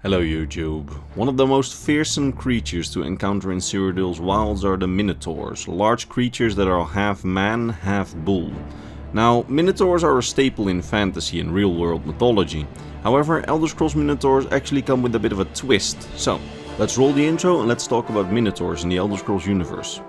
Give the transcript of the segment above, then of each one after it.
Hello YouTube. One of the most fearsome creatures to encounter in Cyrodiil's wilds are the Minotaurs, large creatures that are half man, half bull. Now, Minotaurs are a staple in fantasy and real-world mythology. However, Elder Scrolls Minotaurs actually come with a bit of a twist. So, let's roll the intro and let's talk about Minotaurs in the Elder Scrolls universe.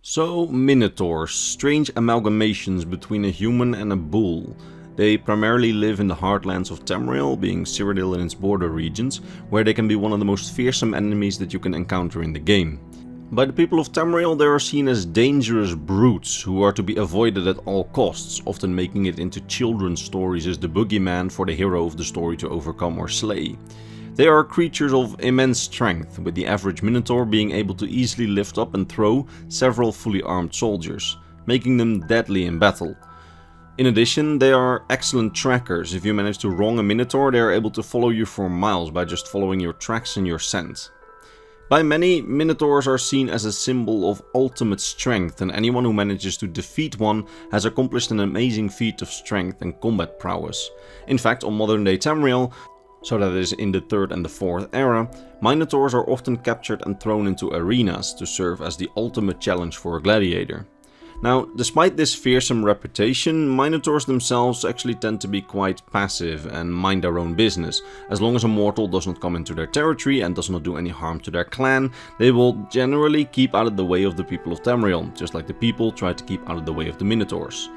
So, Minotaurs, strange amalgamations between a human and a bull. They primarily live in the heartlands of Tamriel, being Cyrodiil and its border regions, where they can be one of the most fearsome enemies that you can encounter in the game. By the people of Tamriel, they are seen as dangerous brutes who are to be avoided at all costs, often making it into children's stories as the boogeyman for the hero of the story to overcome or slay. They are creatures of immense strength, with the average Minotaur being able to easily lift up and throw several fully armed soldiers, making them deadly in battle. In addition, they are excellent trackers. If you manage to wrong a Minotaur, they are able to follow you for miles by just following your tracks and your scent. By many, Minotaurs are seen as a symbol of ultimate strength, and anyone who manages to defeat one has accomplished an amazing feat of strength and combat prowess. In fact, on modern day Tamriel, so that is in the 3rd and the 4th era, Minotaurs are often captured and thrown into arenas to serve as the ultimate challenge for a gladiator. Now, despite this fearsome reputation, Minotaurs themselves actually tend to be quite passive and mind their own business. As long as a mortal does not come into their territory and does not do any harm to their clan, they will generally keep out of the way of the people of Tamriel, just like the people try to keep out of the way of the Minotaurs.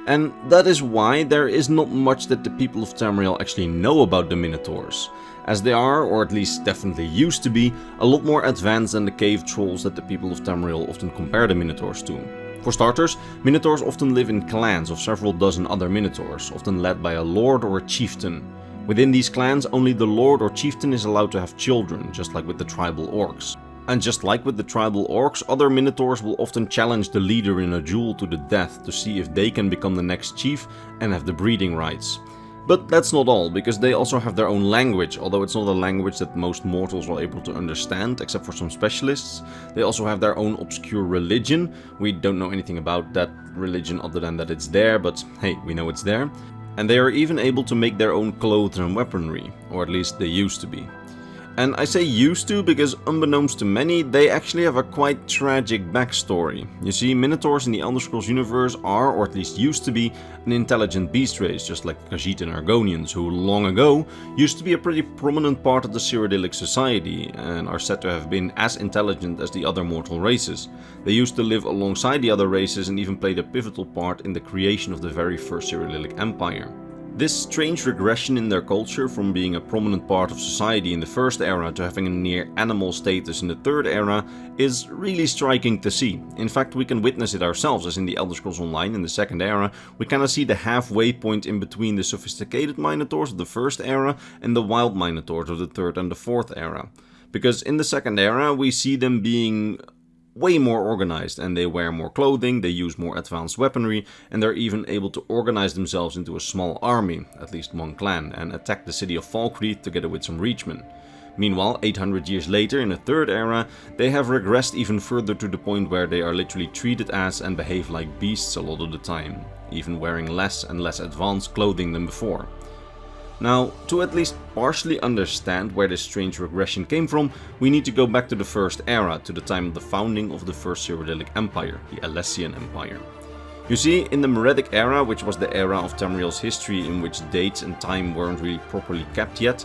And that is why there is not much that the people of Tamriel actually know about the Minotaurs, as they are, or at least definitely used to be, a lot more advanced than the cave trolls that the people of Tamriel often compare the Minotaurs to. For starters, Minotaurs often live in clans of several dozen other Minotaurs, often led by a lord or a chieftain. Within these clans, only the lord or chieftain is allowed to have children, just like with the tribal orcs. And just like with the tribal orcs, other Minotaurs will often challenge the leader in a duel to the death to see if they can become the next chief and have the breeding rights. But that's not all, because they also have their own language, although it's not a language that most mortals are able to understand, except for some specialists. They also have their own obscure religion. We don't know anything about that religion other than that it's there, but hey, we know it's there. And they are even able to make their own clothes and weaponry, or at least they used to be. And I say used to because, unbeknownst to many, they actually have a quite tragic backstory. You see, Minotaurs in the Elder Scrolls universe are, or at least used to be, an intelligent beast race, just like the Khajiit and Argonians, who long ago used to be a pretty prominent part of the Cyrodiilic society, and are said to have been as intelligent as the other mortal races. They used to live alongside the other races and even played a pivotal part in the creation of the very first Cyrodiilic Empire. This strange regression in their culture from being a prominent part of society in the 1st era to having a near animal status in the 3rd era is really striking to see. In fact, we can witness it ourselves, as in the Elder Scrolls Online in the 2nd era, we kinda see the halfway point in between the sophisticated Minotaurs of the 1st era and the wild Minotaurs of the 3rd and the 4th era. Because in the 2nd era, we see them being way more organized, and they wear more clothing, they use more advanced weaponry, and they're even able to organize themselves into a small army, at least one clan, and attack the city of Falkreath together with some reachmen. Meanwhile, 800 years later, in the 3rd era, they have regressed even further to the point where they are literally treated as and behave like beasts a lot of the time, even wearing less and less advanced clothing than before. Now, to at least partially understand where this strange regression came from, we need to go back to the 1st era, to the time of the founding of the first Cyrodiilic Empire, the Alessian Empire. You see, in the Meretic era, which was the era of Tamriel's history in which dates and time weren't really properly kept yet,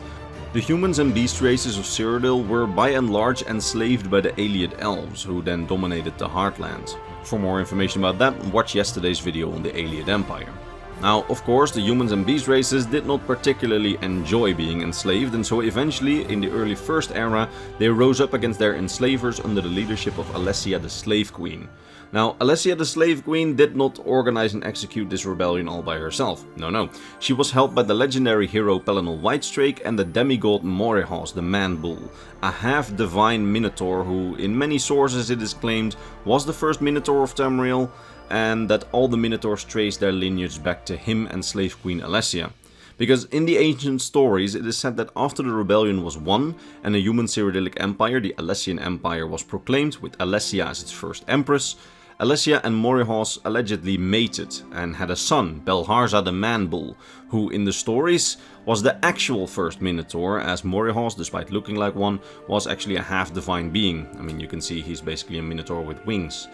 the humans and beast races of Cyrodiil were by and large enslaved by the Ayleid elves, who then dominated the Heartlands. For more information about that, watch yesterday's video on the Ayleid Empire. Now, of course, the humans and beast races did not particularly enjoy being enslaved, and so eventually, in the early 1st era, they rose up against their enslavers under the leadership of Alessia the Slave Queen. Now, Alessia the Slave Queen did not organize and execute this rebellion all by herself. No. She was helped by the legendary hero Pelennor Whitestrake and the demigod Morehos the Man-Bull, a half-divine Minotaur who, in many sources it is claimed, was the first Minotaur of Tamriel, and that all the Minotaurs trace their lineage back to him and Slave Queen Alessia. Because in the ancient stories, it is said that after the rebellion was won and a human Cyrodiilic empire, the Alessian Empire, was proclaimed with Alessia as its first empress, Alessia and Morihos allegedly mated and had a son, Belharza the Man-Bull, who in the stories was the actual first Minotaur, as Morihos, despite looking like one, was actually a half-divine being. I mean, you can see he's basically a Minotaur with wings.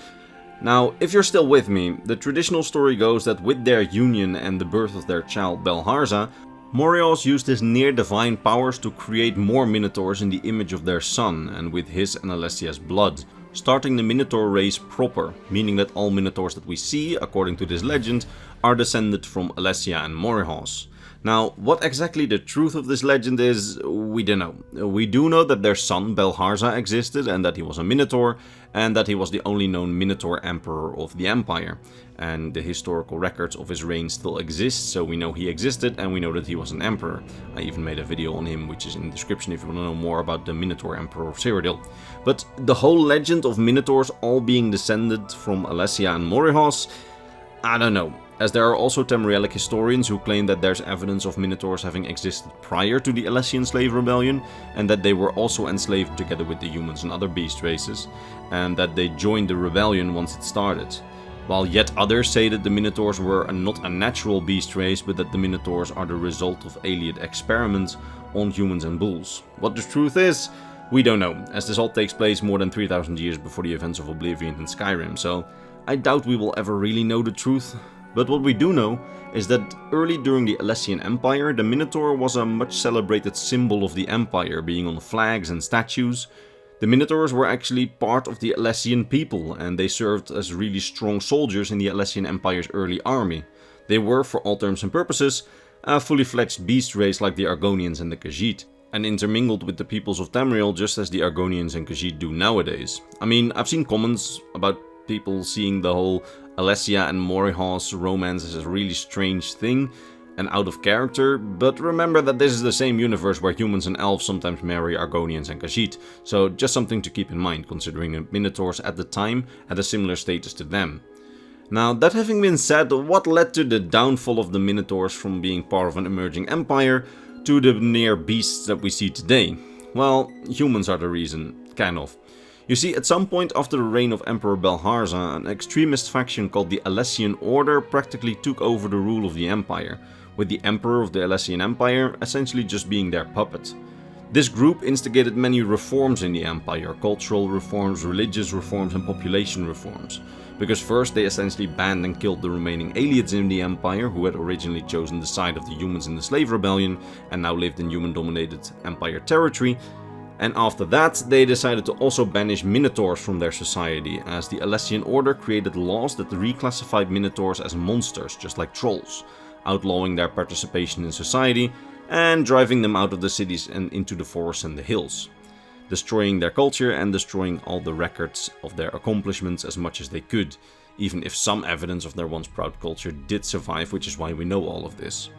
Now, if you're still with me, the traditional story goes that with their union and the birth of their child Belharza, Morihos used his near-divine powers to create more Minotaurs in the image of their son and with his and Alessia's blood, starting the Minotaur race proper, meaning that all Minotaurs that we see, according to this legend, are descended from Alessia and Morihos. Now, what exactly the truth of this legend is, we don't know. We do know that their son Belharza existed and that he was a Minotaur, and that he was the only known Minotaur Emperor of the Empire. And the historical records of his reign still exist, so we know he existed and we know that he was an Emperor. I even made a video on him, which is in the description if you want to know more about the Minotaur Emperor of Cyrodiil. But the whole legend of Minotaurs all being descended from Alessia and Morihos, I don't know. As there are also Tamrielic historians who claim that there's evidence of Minotaurs having existed prior to the Alessian slave rebellion, and that they were also enslaved together with the humans and other beast races, and that they joined the rebellion once it started. While yet others say that the Minotaurs were not a natural beast race, but that the Minotaurs are the result of alien experiments on humans and bulls. What the truth is, we don't know, as this all takes place more than 3000 years before the events of Oblivion and Skyrim, so I doubt we will ever really know the truth. But what we do know is that early during the Alessian Empire, the Minotaur was a much celebrated symbol of the Empire, being on flags and statues. The Minotaurs were actually part of the Alessian people, and they served as really strong soldiers in the Alessian Empire's early army. They were, for all terms and purposes, a fully fledged beast race like the Argonians and the Khajiit, and intermingled with the peoples of Tamriel just as the Argonians and Khajiit do nowadays. I mean, I've seen comments about people seeing the whole Alessia and Morihos romance as a really strange thing and out of character, but remember that this is the same universe where humans and elves sometimes marry Argonians and Khajiit, so just something to keep in mind considering the Minotaurs at the time had a similar status to them. Now, that having been said, what led to the downfall of the Minotaurs from being part of an emerging empire to the near beasts that we see today? Well, humans are the reason, kind of. You see, at some point after the reign of Emperor Belharza, an extremist faction called the Alessian Order practically took over the rule of the empire, with the Emperor of the Alessian Empire essentially just being their puppet. This group instigated many reforms in the empire, cultural reforms, religious reforms and population reforms. Because first they essentially banned and killed the remaining aliens in the empire who had originally chosen the side of the humans in the slave rebellion and now lived in human-dominated empire territory. And after that, they decided to also banish Minotaurs from their society, as the Alessian Order created laws that reclassified Minotaurs as monsters, just like trolls, outlawing their participation in society and driving them out of the cities and into the forests and the hills, destroying their culture and destroying all the records of their accomplishments as much as they could, even if some evidence of their once proud culture did survive, which is why we know all of this.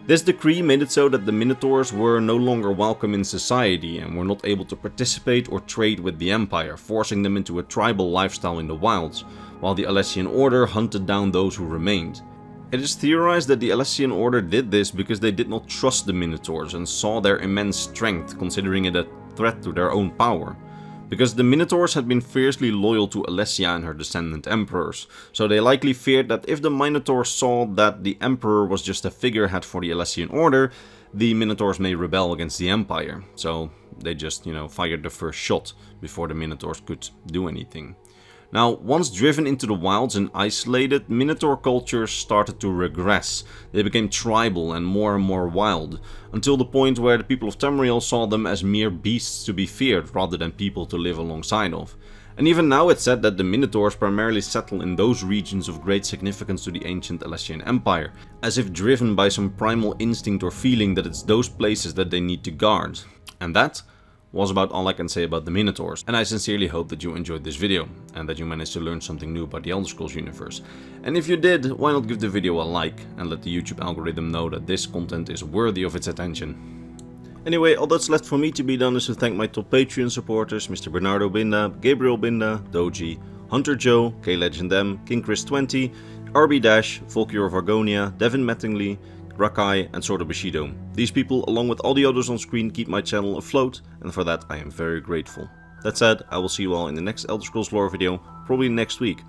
This decree made it so that the Minotaurs were no longer welcome in society and were not able to participate or trade with the Empire, forcing them into a tribal lifestyle in the wilds, while the Alessian Order hunted down those who remained. It is theorized that the Alessian Order did this because they did not trust the Minotaurs and saw their immense strength, considering it a threat to their own power. Because the Minotaurs had been fiercely loyal to Alessia and her descendant emperors, so they likely feared that if the Minotaurs saw that the Emperor was just a figurehead for the Alessian Order, the Minotaurs may rebel against the Empire. So they just, fired the first shot before the Minotaurs could do anything. Now, once driven into the wilds and isolated, Minotaur cultures started to regress. They became tribal and more wild, until the point where the people of Tamriel saw them as mere beasts to be feared rather than people to live alongside of. And even now it's said that the Minotaurs primarily settle in those regions of great significance to the ancient Alessian Empire, as if driven by some primal instinct or feeling that it's those places that they need to guard. And that was about all I can say about the Minotaurs, and I sincerely hope that you enjoyed this video, and that you managed to learn something new about the Elder Scrolls universe. And if you did, why not give the video a like, and let the YouTube algorithm know that this content is worthy of its attention. Anyway, all that's left for me to be done is to thank my top Patreon supporters, Mr. Bernardo Binda, Gabriel Binda, Doji, Hunter Joe, KLegendM, King Chris 20, RB Dash, Volkir of Argonia, Devin Mattingly, Rakai and Sword of Bushido. These people, along with all the others on screen, keep my channel afloat, and for that I am very grateful. That said, I will see you all in the next Elder Scrolls lore video, probably next week,